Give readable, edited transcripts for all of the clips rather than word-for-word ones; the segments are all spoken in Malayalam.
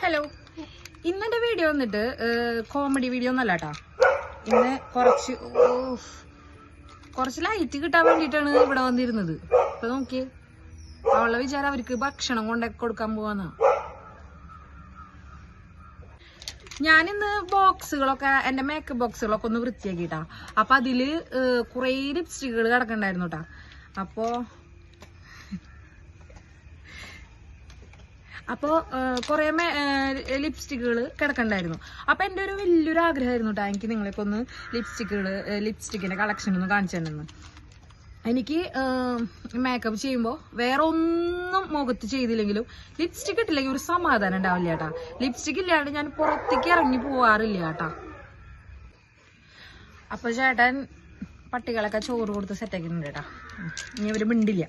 ഹലോ, ഇന്നെന്റെ വീഡിയോ വന്നിട്ട് കോമഡി വീഡിയോ ഒന്നല്ല കേട്ടാ. ഇന്ന് കുറച്ച് ലൈറ്റ് കിട്ടാൻ വേണ്ടിട്ടാണ് ഇവിടെ വന്നിരുന്നത്. ഇപ്പൊ നോക്കിയേ, അവളുടെ വിചാരം അവർക്ക് ഭക്ഷണം കൊണ്ടൊക്കെ കൊടുക്കാൻ പോവാന്നാ. ഞാനിന്ന് ബോക്സുകളൊക്കെ, എന്റെ മേക്കപ്പ് ബോക്സുകളൊക്കെ ഒന്ന് വൃത്തിയാക്കിട്ടാ. അപ്പൊ അതില് കുറെ ലിപ്സ്റ്റിക്കുകൾ കിടക്കണ്ടായിരുന്നു കേട്ടാ. അപ്പോ കുറെ ലിപ്സ്റ്റിക്കുകൾ കിടക്കണ്ടായിരുന്നു. അപ്പൊ എന്റെ ഒരു വലിയൊരു ആഗ്രഹമായിരുന്നു കേട്ടോ, എനിക്ക് നിങ്ങളൊക്കെ ഒന്ന് ലിപ്സ്റ്റിക്കിന്റെ കളക്ഷൻ ഒന്ന് കാണിച്ചു തന്നെന്ന്. എനിക്ക് മേക്കപ്പ് ചെയ്യുമ്പോൾ വേറെ ഒന്നും മുഖത്ത് ചെയ്തില്ലെങ്കിലും ലിപ്സ്റ്റിക് ഇട്ടില്ലെങ്കിൽ ഒരു സമാധാനം ഉണ്ടാവില്ല കേട്ടാ. ലിപ്സ്റ്റിക് ഇല്ലാണ്ട് ഞാൻ പുറത്തേക്ക് ഇറങ്ങി പോവാറില്ല കേട്ടാ. അപ്പൊ ചേട്ടൻ പട്ടികളൊക്കെ ചോറ് കൊടുത്ത് സെറ്റാക്കിയിട്ടുണ്ട് കേട്ടാ. ഇനി ഇവര് മിണ്ടില്ല.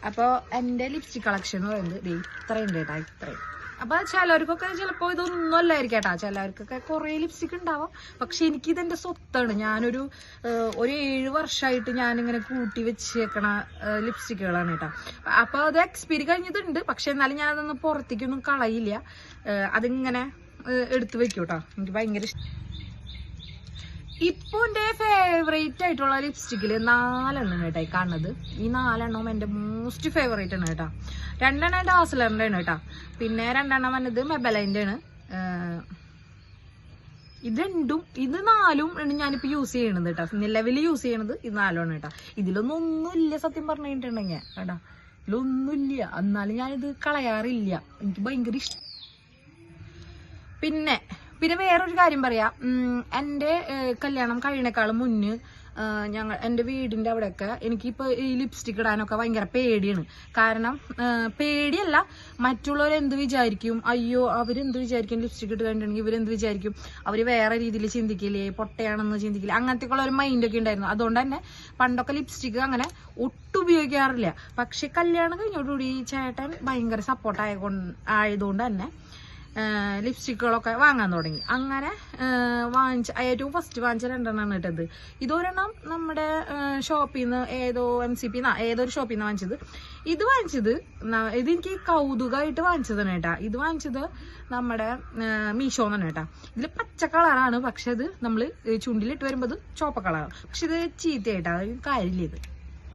അപ്പോൾ എൻ്റെ ലിപ്സ്റ്റിക് കളക്ഷൻ എന്ന് പറയുന്നത് ഇത്രയുണ്ട് കേട്ടാ, ഇത്രയും. അപ്പൊ ചിലവർക്കൊക്കെ ചിലപ്പോൾ ഇതൊന്നും അല്ലായിരിക്കും കേട്ടാ, ചിലവർക്കൊക്കെ കുറെ ലിപ്സ്റ്റിക് ഉണ്ടാവാം. പക്ഷെ എനിക്കിതെന്റെ സ്വത്താണ്. ഞാനൊരു 7 വർഷമായിട്ട് ഞാനിങ്ങനെ കൂട്ടി വെച്ചേക്കണ ലിപ്സ്റ്റിക്കുകളാണ് കേട്ടാ. അപ്പൊ അത് എക്സ്പീരി കഴിഞ്ഞിട്ടുണ്ട്. പക്ഷെ എന്നാലും ഞാനതൊന്നും പുറത്തേക്കൊന്നും കളയില്ല, അതിങ്ങനെ എടുത്തു വെക്കും കേട്ടോ. എനിക്ക് ഭയങ്കര ഇഷ്ടം. ഇപ്പൊ എന്റെ ഫേവറേറ്റ് ആയിട്ടുള്ള ലിപ്സ്റ്റിക്കില് 4 കേട്ടായി കാണുന്നത്. ഈ 4 എന്റെ മോസ്റ്റ് ഫേവറേറ്റ് ആണ് കേട്ടാ. 2 ഡാസ്ലറിന്റെ ആണ് കേട്ടാ. പിന്നെ 2 വന്നത് മെബലൈന്റെ ആണ്. ഇത് 4 ആണ് ഞാനിപ്പോ യൂസ് ചെയ്യണത് കേട്ടാ. നിലവിൽ യൂസ് ചെയ്യണത് ഇത് 4 കേട്ടാ. ഒന്നുമില്ല സത്യം പറഞ്ഞിട്ടുണ്ടെങ്കിൽ കേട്ടാ, ഇതിലൊന്നുമില്ല. എന്നാലും ഞാനിത് കളയാറില്ല, എനിക്ക് ഭയങ്കര ഇഷ്ടം. പിന്നെ വേറൊരു കാര്യം പറയാം. എൻ്റെ കല്യാണം കഴിയണേക്കാളും മുന്നേ എൻ്റെ വീടിൻ്റെ അവിടെയൊക്കെ എനിക്കിപ്പോൾ ഈ ലിപ്സ്റ്റിക് ഇടാനൊക്കെ ഭയങ്കര പേടിയാണ്. കാരണം പേടിയല്ല, മറ്റുള്ളവരെന്ത് വിചാരിക്കും, അയ്യോ അവരെന്ത് വിചാരിക്കും, ലിപ്സ്റ്റിക് ഇട്ട് കണ്ടിട്ടുണ്ടെങ്കിൽ ഇവരെന്ത് വിചാരിക്കും, അവർ വേറെ രീതിയിൽ ചിന്തിക്കില്ലേ, പൊട്ടയാണെന്ന് ചിന്തിക്കില്ലേ, അങ്ങനത്തെ ഉള്ള ഒരു മൈൻഡൊക്കെ ഉണ്ടായിരുന്നു. അതുകൊണ്ട് തന്നെ പണ്ടൊക്കെ ലിപ്സ്റ്റിക് അങ്ങനെ ഒട്ടും ഉപയോഗിക്കാറില്ല. പക്ഷെ കല്യാണം കഴിഞ്ഞോടുകൂടി ചേട്ടൻ ഭയങ്കര സപ്പോർട്ട് ആയതുകൊണ്ട് തന്നെ ലിപ്സ്റ്റിക്കുകളൊക്കെ വാങ്ങാൻ തുടങ്ങി. അങ്ങനെ ഏറ്റവും ഫസ്റ്റ് വാങ്ങിച്ച 2 കേട്ടത്. ഇതൊരെണ്ണം നമ്മുടെ ഷോപ്പിൽ നിന്ന് ഏതൊരു ഷോപ്പിൽ നിന്ന് വാങ്ങിച്ചത്. ഇതെനിക്ക് കൗതുകമായിട്ട് വാങ്ങിച്ചതാണ് കേട്ടാ. ഇത് വാങ്ങിച്ചത് നമ്മുടെ മീഷോന്നാണ് കേട്ടാ. ഇതിൽ പച്ച കളറാണ്, പക്ഷെ അത് നമ്മള് ചുണ്ടിലിട്ട് വരുമ്പോൾ ചുവപ്പ കളറാണ്. പക്ഷെ ഇത് ചീത്തയായിട്ടാ, കാര്യമില്ല ഇത്.